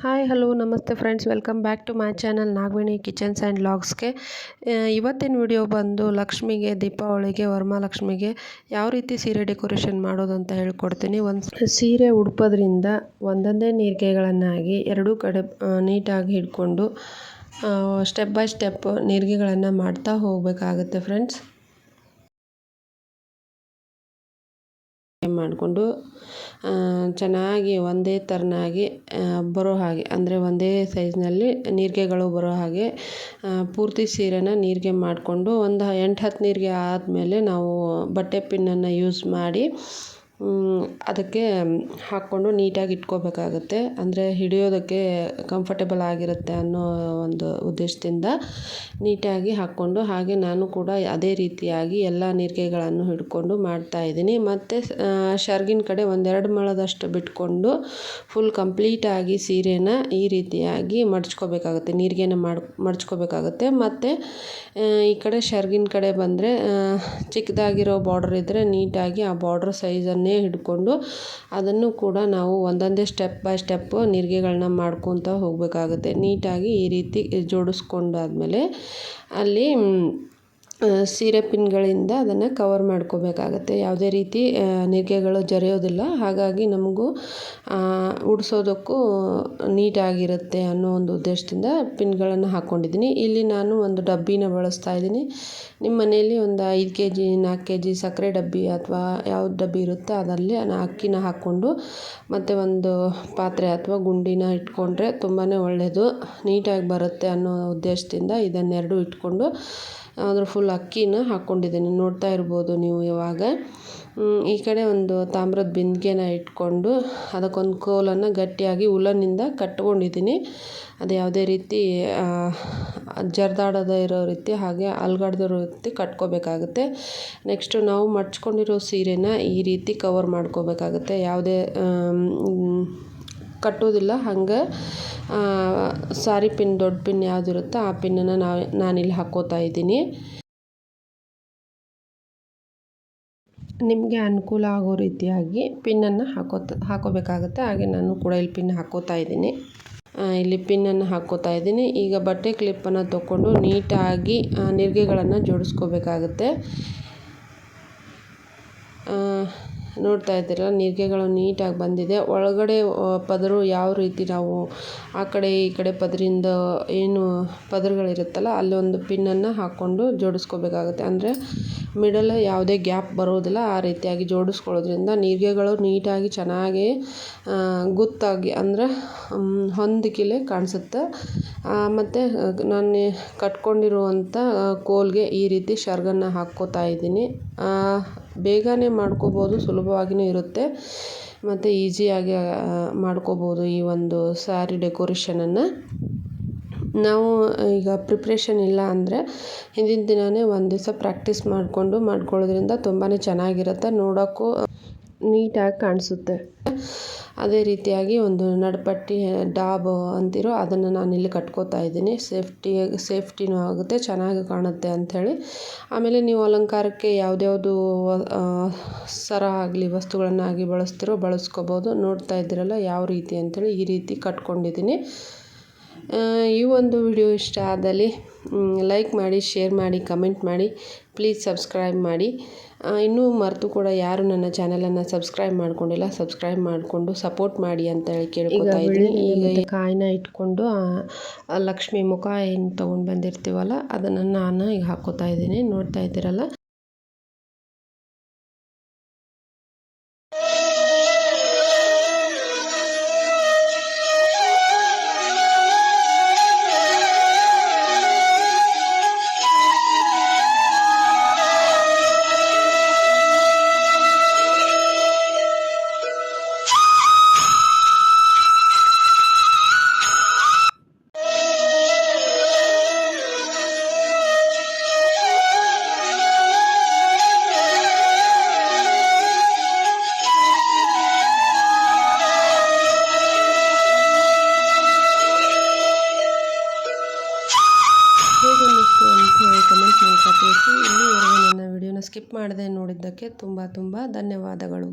Hi hello ನಮಸ್ತೆ friends, welcome back to my channel Nagaveni kitchens and ವ್ಲಾಗ್ಸ್ಗೆ. ಇವತ್ತಿನ video ಬಂದು ಲಕ್ಷ್ಮಿಗೆ, ದೀಪಾವಳಿಗೆ, ವರಮಹಾಲಕ್ಷ್ಮಿಗೆ ಯಾವ ರೀತಿ ಸೀರೆ ಡೆಕೋರೇಷನ್ ಮಾಡೋದು ಅಂತ ಹೇಳ್ಕೊಡ್ತೀನಿ. ಒಂದು ಸೀರೆ ಉಡುಪೋದ್ರಿಂದ ಒಂದೊಂದೇ ನೀರಿಗೆಗಳನ್ನಾಗಿ ಎರಡೂ ಕಡೆ ನೀಟಾಗಿ ಹಿಡ್ಕೊಂಡು ಸ್ಟೆಪ್ ಬೈ ಸ್ಟೆಪ್ ನೀರಿಗೆಗಳನ್ನು ಮಾಡ್ತಾ ಹೋಗಬೇಕಾಗುತ್ತೆ ಫ್ರೆಂಡ್ಸ್. ಮಾಡಿಕೊಂಡು ಚೆನ್ನಾಗಿ ಒಂದೇ ಥರನಾಗಿ ಬರೋ ಹಾಗೆ, ಅಂದರೆ ಒಂದೇ ಸೈಜ್ನಲ್ಲಿ ನೀರಿಗೆಗಳು ಬರೋ ಹಾಗೆ ಪೂರ್ತಿ ಸೀರೆನ ನೀರಿಗೆ ಮಾಡಿಕೊಂಡು ಒಂದು 8-10 ನೀರಿಗೆ ಆದಮೇಲೆ ನಾವು ಬಟ್ಟೆ ಪಿನ್ನನ್ನು ಯೂಸ್ ಮಾಡಿ ಅದಕ್ಕೆ ಹಾಕ್ಕೊಂಡು ನೀಟಾಗಿ ಇಟ್ಕೋಬೇಕಾಗುತ್ತೆ. ಅಂದರೆ ಹಿಡಿಯೋದಕ್ಕೆ ಕಂಫರ್ಟೇಬಲ್ ಆಗಿರುತ್ತೆ ಅನ್ನೋ ಒಂದು ಉದ್ದೇಶದಿಂದ ನೀಟಾಗಿ ಹಾಕ್ಕೊಂಡು, ಹಾಗೆ ನಾನು ಕೂಡ ಅದೇ ರೀತಿಯಾಗಿ ಎಲ್ಲ ನೀರಿಗೆಗಳನ್ನು ಹಿಡ್ಕೊಂಡು ಮಾಡ್ತಾಯಿದ್ದೀನಿ. ಮತ್ತು ಶರ್ಗಿನ ಕಡೆ 1-2 ಮೊಳದಷ್ಟು ಬಿಟ್ಕೊಂಡು ಫುಲ್ ಕಂಪ್ಲೀಟಾಗಿ ಸೀರೆನ ಈ ರೀತಿಯಾಗಿ ಮಡ್ಚ್ಕೋಬೇಕಾಗುತ್ತೆ, ನೀರಿಗೆನ ಮಡ್ಚ್ಕೋಬೇಕಾಗುತ್ತೆ. ಮತ್ತು ಈ ಕಡೆ ಶರ್ಗಿನ ಕಡೆ ಬಂದರೆ ಚಿಕ್ಕದಾಗಿರೋ ಬಾರ್ಡರ್ ಇದ್ದರೆ ನೀಟಾಗಿ ಆ ಬಾರ್ಡ್ರ್ ಸೈಜನ್ನು ಹಿಡ್ಕೊಂಡು ಅದನ್ನು ಕೂಡ ನಾವು ಒಂದೊಂದೇ ಸ್ಟೆಪ್ ಬೈ ಸ್ಟೆಪ್ ನೀರಿಗೆಗಳನ್ನ ಮಾಡ್ಕೊತ ಹೋಗಬೇಕಾಗುತ್ತೆ. ನೀಟಾಗಿ ಈ ರೀತಿ ಜೋಡಿಸ್ಕೊಂಡಾದ್ಮೇಲೆ ಅಲ್ಲಿ ಸೀರೆ ಪಿನ್ಗಳಿಂದ ಅದನ್ನು ಕವರ್ ಮಾಡ್ಕೋಬೇಕಾಗತ್ತೆ. ಯಾವುದೇ ರೀತಿ ನೀರಿಗೆಗಳು ಜರಿಯೋದಿಲ್ಲ, ಹಾಗಾಗಿ ನಮಗೂ ಉಡಿಸೋದಕ್ಕೂ ನೀಟಾಗಿರುತ್ತೆ ಅನ್ನೋ ಒಂದು ಉದ್ದೇಶದಿಂದ ಪಿನ್ಗಳನ್ನು ಹಾಕ್ಕೊಂಡಿದ್ದೀನಿ. ಇಲ್ಲಿ ನಾನು ಒಂದು ಡಬ್ಬಿನ ಬಳಸ್ತಾ ಇದ್ದೀನಿ. ನಿಮ್ಮ ಮನೆಯಲ್ಲಿ ಒಂದು 5 kg 4 kg ಸಕ್ಕರೆ ಡಬ್ಬಿ ಅಥವಾ ಯಾವ್ದು ಡಬ್ಬಿ ಇರುತ್ತೋ ಅದರಲ್ಲಿ ಅಕ್ಕಿನ ಹಾಕ್ಕೊಂಡು ಮತ್ತು ಒಂದು ಪಾತ್ರೆ ಅಥವಾ ಗುಂಡಿನ ಇಟ್ಕೊಂಡ್ರೆ ತುಂಬಾ ಒಳ್ಳೆಯದು, ನೀಟಾಗಿ ಬರುತ್ತೆ ಅನ್ನೋ ಉದ್ದೇಶದಿಂದ ಇದನ್ನೆರಡು ಇಟ್ಕೊಂಡು ಅದ್ರ ಫುಲ್ ಅಕ್ಕಿನ ಹಾಕ್ಕೊಂಡಿದ್ದೀನಿ. ನೋಡ್ತಾ ಇರ್ಬೋದು ನೀವು ಇವಾಗ. ಈ ಕಡೆ ಒಂದು ತಾಮ್ರದ ಬಿಂದಿಗೆನ ಇಟ್ಕೊಂಡು ಅದಕ್ಕೊಂದು ಕೋಲನ್ನು ಗಟ್ಟಿಯಾಗಿ ಉಲ್ಲನ್ನಿಂದ ಕಟ್ಕೊಂಡಿದ್ದೀನಿ. ಅದು ಯಾವುದೇ ರೀತಿ ಜರ್ದಾಡದೇ ಇರೋ ರೀತಿ, ಹಾಗೆ ಅಲ್ಗಾಡ್ದಿರೋ ರೀತಿ ಕಟ್ಕೋಬೇಕಾಗುತ್ತೆ. ನೆಕ್ಸ್ಟು ನಾವು ಮಡ್ಚ್ಕೊಂಡಿರೋ ಸೀರೆನ ಈ ರೀತಿ ಕವರ್ ಮಾಡ್ಕೋಬೇಕಾಗುತ್ತೆ. ಯಾವುದೇ ಕಟ್ಟೋದಿಲ್ಲ, ಹಂಗೆ ಸಾರಿ ಪಿನ್, ದೊಡ್ಡ ಪಿನ್ ಯಾವುದಿರುತ್ತೋ ಆ ಪಿನ್ನನ್ನು ನಾನಿಲ್ಲಿ ಹಾಕ್ಕೋತಾ ಇದ್ದೀನಿ. ನಿಮಗೆ ಅನುಕೂಲ ಆಗೋ ರೀತಿಯಾಗಿ ಪಿನ್ನನ್ನು ಹಾಕೋಬೇಕಾಗುತ್ತೆ. ಹಾಗೆ ನಾನು ಕೂಡ ಇಲ್ಲಿ ಪಿನ್ ಹಾಕ್ಕೋತಾ ಇದ್ದೀನಿ. ಇಲ್ಲಿ ಪಿನ್ನನ್ನು ಹಾಕ್ಕೋತಾ ಇದ್ದೀನಿ. ಈಗ ಬಟ್ಟೆ ಕ್ಲಿಪ್ಪನ್ನು ತೊಗೊಂಡು ನೀಟಾಗಿ ನೀರಿಗೆಗಳನ್ನು ಜೋಡಿಸ್ಕೋಬೇಕಾಗುತ್ತೆ. ನೋಡ್ತಾ ಇದ್ದೀರಲ್ಲ, ನೀರಿಗೆಗಳು ನೀಟಾಗಿ ಬಂದಿದೆ. ಒಳಗಡೆ ಪದರು ಯಾವ ರೀತಿ ನಾವು ಆ ಕಡೆ ಈ ಕಡೆ ಪದರಿಂದ ಏನು ಪದರುಗಳಿರುತ್ತಲ್ಲ ಅಲ್ಲೊಂದು ಪಿನ್ನನ್ನು ಹಾಕ್ಕೊಂಡು ಜೋಡಿಸ್ಕೋಬೇಕಾಗುತ್ತೆ. ಅಂದರೆ ಮಿಡಲ್ ಯಾವುದೇ ಗ್ಯಾಪ್ ಬರೋದಿಲ್ಲ. ಆ ರೀತಿಯಾಗಿ ಜೋಡಿಸ್ಕೊಳ್ಳೋದ್ರಿಂದ ನೀರಿಗೆಗಳು ನೀಟಾಗಿ ಚೆನ್ನಾಗಿ ಗುತ್ತಾಗಿ, ಅಂದರೆ ಹೊಂದಿಕೆಲೆ ಕಾಣಿಸುತ್ತೆ. ಮತ್ತು ನಾನು ಕಟ್ಕೊಂಡಿರುವಂಥ ಕೋಲ್ಗೆ ಈ ರೀತಿ ಶರ್ಗನ್ನು ಹಾಕ್ಕೋತಾ ಇದ್ದೀನಿ. ಬೇಗನೆ ಮಾಡ್ಕೋಬೋದು, ಸುಲಭವಾಗಿಯೂ ಇರುತ್ತೆ ಮತ್ತು ಈಸಿಯಾಗಿ ಮಾಡ್ಕೋಬೋದು ಈ ಒಂದು ಸ್ಯಾರಿ ಡೆಕೋರೇಷನನ್ನು. ನಾವು ಈಗ ಪ್ರಿಪ್ರೇಷನ್ ಇಲ್ಲ ಅಂದರೆ ಹಿಂದಿನ ದಿನವೇ ಒಂದು ದಿವಸ ಪ್ರಾಕ್ಟೀಸ್ ಮಾಡ್ಕೊಳ್ಳೋದ್ರಿಂದ ತುಂಬಾ ಚೆನ್ನಾಗಿರುತ್ತೆ, ನೋಡೋಕ್ಕೂ ನೀಟಾಗಿ ಕಾಣಿಸುತ್ತೆ. ಅದೇ ರೀತಿಯಾಗಿ ಒಂದು ನಡುಪಟ್ಟಿ ಡಾಬ್ ಅಂತಿರೋ ಅದನ್ನು ನಾನಿಲ್ಲಿ ಕಟ್ಕೋತಾ ಇದ್ದೀನಿ. ಸೇಫ್ಟಿನೂ ಆಗುತ್ತೆ, ಚೆನ್ನಾಗಿ ಕಾಣುತ್ತೆ ಅಂಥೇಳಿ. ಆಮೇಲೆ ನೀವು ಅಲಂಕಾರಕ್ಕೆ ಯಾವುದ್ಯಾವುದು ಸರ ಆಗಲಿ ವಸ್ತುಗಳನ್ನಾಗಿ ಬಳಸ್ಕೋಬೋದು. ನೋಡ್ತಾ ಇದ್ದೀರಲ್ಲ ಯಾವ ರೀತಿ ಅಂಥೇಳಿ ಈ ರೀತಿ ಕಟ್ಕೊಂಡಿದ್ದೀನಿ. ಈ ಒಂದು ವಿಡಿಯೋ ಇಷ್ಟ ಆದಲ್ಲಿ ಲೈಕ್ ಮಾಡಿ, ಶೇರ್ ಮಾಡಿ, ಕಮೆಂಟ್ ಮಾಡಿ, ಪ್ಲೀಸ್ ಸಬ್ಸ್ಕ್ರೈಬ್ ಮಾಡಿ. ಇನ್ನೂ ಮರೆತು ಕೂಡ ಯಾರು ನನ್ನ ಚಾನಲನ್ನು ಸಬ್ಸ್ಕ್ರೈಬ್ ಮಾಡ್ಕೊಂಡಿಲ್ಲ, ಸಬ್ಸ್ಕ್ರೈಬ್ ಮಾಡಿಕೊಂಡು ಸಪೋರ್ಟ್ ಮಾಡಿ ಅಂತೇಳಿ ಕೇಳ್ಕೊತಾ ಇದ್ದೀನಿ. ಈಗ ಕಾಯಿನ ಇಟ್ಕೊಂಡು ಲಕ್ಷ್ಮಿ ಮುಖ ಏನು ತೊಗೊಂಡು ಬಂದಿರ್ತೀವಲ್ಲ ಅದನ್ನು ನಾನು ಈಗ ಹಾಕ್ಕೋತಾ ಇದ್ದೀನಿ. ನೋಡ್ತಾ ಇದ್ದೀರಲ್ಲ. ಹೇಗನ್ನಿಸ್ತು ಅಂತ ಹೇಳಿ ಕಮೆಂಟ್ ಮೂಲಕ ತಿಳಿಸಿ. ಇಲ್ಲಿವರೆಗೂ ನನ್ನ ವಿಡಿಯೋನ ಸ್ಕಿಪ್ ಮಾಡದೆ ನೋಡಿದ್ದಕ್ಕೆ ತುಂಬ ಧನ್ಯವಾದಗಳು.